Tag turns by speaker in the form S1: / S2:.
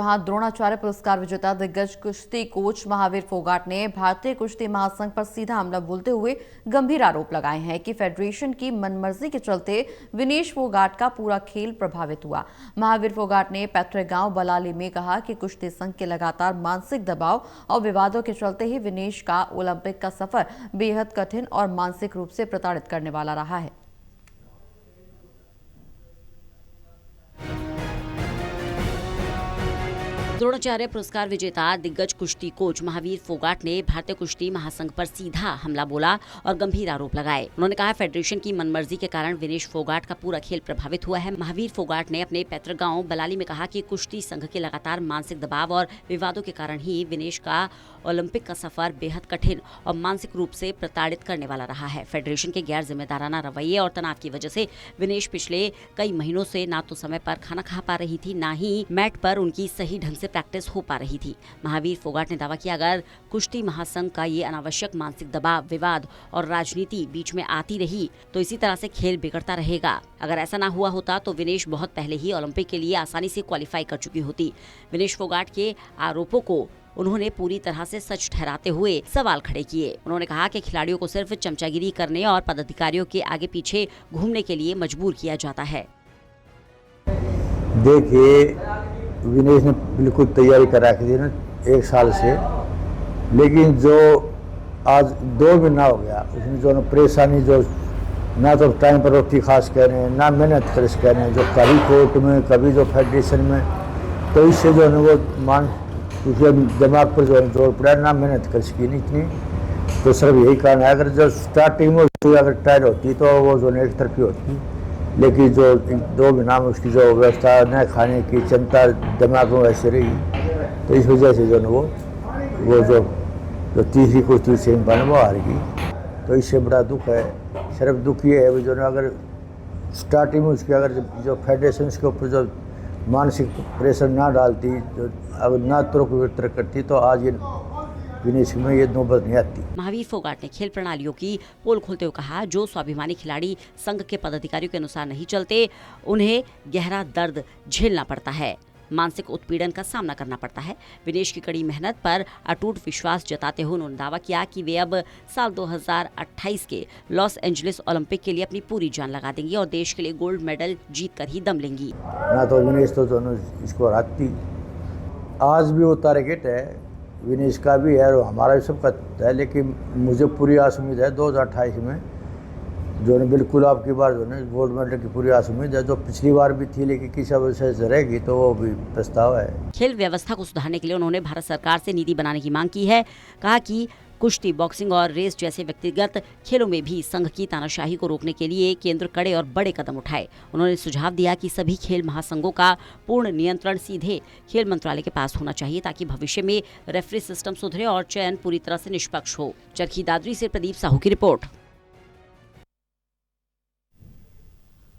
S1: जहां द्रोणाचार्य पुरस्कार विजेता दिग्गज कुश्ती कोच महावीर फोगाट ने भारतीय कुश्ती महासंघ पर सीधा हमला बोलते हुए गंभीर आरोप लगाए हैं कि फेडरेशन की मनमर्जी के चलते विनेश फोगाट का पूरा खेल प्रभावित हुआ। महावीर फोगाट ने पैतृक गांव बलाली में कहा कि कुश्ती संघ के लगातार मानसिक दबाव और विवादों के चलते ही विनेश का ओलंपिक का सफर बेहद कठिन और मानसिक रूप से प्रताड़ित करने वाला रहा है।
S2: द्रोणाचार्य पुरस्कार विजेता दिग्गज कुश्ती कोच महावीर फोगाट ने भारतीय कुश्ती महासंघ पर सीधा हमला बोला और गंभीर आरोप लगाए। उन्होंने कहा फेडरेशन की मनमर्जी के कारण विनेश फोगाट का पूरा खेल प्रभावित हुआ है। महावीर फोगाट ने अपने पैतृक गांव बलाली में कहा कि कुश्ती संघ के लगातार मानसिक दबाव और विवादों के कारण ही विनेश का ओलंपिक का सफर बेहद कठिन और मानसिक रूप से प्रताड़ित करने वाला रहा है। फेडरेशन के गैर जिम्मेदाराना रवैये और तनाव की वजह से विनेश पिछले कई महीनों से ना तो समय पर खाना खा पा रही थी, ना ही मैट पर उनकी सही ढंग से प्रैक्टिस हो पा रही थी। महावीर फोगाट ने दावा किया, अगर कुश्ती महासंघ का ये अनावश्यक मानसिक दबाव, विवाद और राजनीति बीच में आती रही तो इसी तरह से खेल बिगड़ता रहेगा। अगर ऐसा ना हुआ होता तो विनेश बहुत पहले ही ओलंपिक के लिए आसानी से क्वालिफाई कर चुकी होती। विनेश फोगाट के आरोपों को उन्होंने पूरी तरह से सच ठहराते हुए सवाल खड़े किए। उन्होंने कहा कि खिलाड़ियों को सिर्फ चमचागिरी करने और पदाधिकारियों के आगे पीछे घूमने के लिए मजबूर किया जाता है।
S3: देखिए, विनेश ने बिल्कुल तैयारी करा के दी ना 1 साल से, लेकिन जो आज 2 महीना हो गया उसमें जो परेशानी, जो ना तो टाइम पर रोटी खास कह रहे हैं, ना मेहनत कर कह रहे हैं, जो कभी कोर्ट में कभी जो फेडरेशन में, तो इससे जो है वो उसके दिमाग पर जो जोर पड़ा, ना मेहनत कर सकी नहीं इतनी। तो सिर्फ यही कारण है, अगर जो स्टार्टिंग में अगर टायर होती तो वो जो एक तरफी होती, लेकिन जो 2 महीना में उसकी जो व्यवस्था न खाने की चिंता दिमाग में वैसे रही, तो इस वजह से जो है वो जो तीसरी कुश्ती सेमीफाइनल वो हार गई। तो इससे बड़ा दुख है। सिर्फ दुख ये है जो अगर स्टार्टिंग में उसकी अगर जो फेडरेशन के ऊपर जो मानसिक प्रेशर ना डालती, जो अगर ना तुरंत वितर करती, तो आज ये विनेश में ये नौबत नहीं आती।
S2: महावीर फोगाट ने खेल प्रणालियों की पोल खोलते हुए कहा, जो स्वाभिमानी खिलाड़ी संघ के पदाधिकारियों के अनुसार नहीं चलते, उन्हें गहरा दर्द झेलना पड़ता है, मानसिक उत्पीड़न का सामना करना पड़ता है। विनेश की कड़ी मेहनत पर अटूट विश्वास जताते हुए उन्होंने दावा किया कि वे अब साल 2028 के लॉस एंजलिस ओलंपिक के लिए अपनी पूरी जान लगा देंगी और देश के लिए गोल्ड मेडल जीत कर ही दम लेंगी।
S3: ना तो विनेश तो इसको हराती, आज भी वो टारगेट है विनेश का भी है और हमारा भी सबका है, लेकिन मुझे पूरी आस उम्मीद है 2028 में जो है बिल्कुल आपकी बार जो है गोल्ड मेडल की पूरी आस उम्मीद है, जो पिछली बार भी थी, लेकिन किसी वजह से रहेगी तो वो भी प्रस्ताव है।
S2: खेल व्यवस्था को सुधारने के लिए उन्होंने भारत सरकार से नीति बनाने की मांग की है। कहा कि कुश्ती, बॉक्सिंग और रेस जैसे व्यक्तिगत खेलों में भी संघ की तानाशाही को रोकने के लिए केंद्र कड़े और बड़े कदम उठाए। उन्होंने सुझाव दिया कि सभी खेल महासंघों का पूर्ण नियंत्रण सीधे खेल मंत्रालय के पास होना चाहिए, ताकि भविष्य में रेफरी सिस्टम सुधरे और चयन पूरी तरह से निष्पक्ष हो। चरखी दादरी से प्रदीप साहू की रिपोर्ट।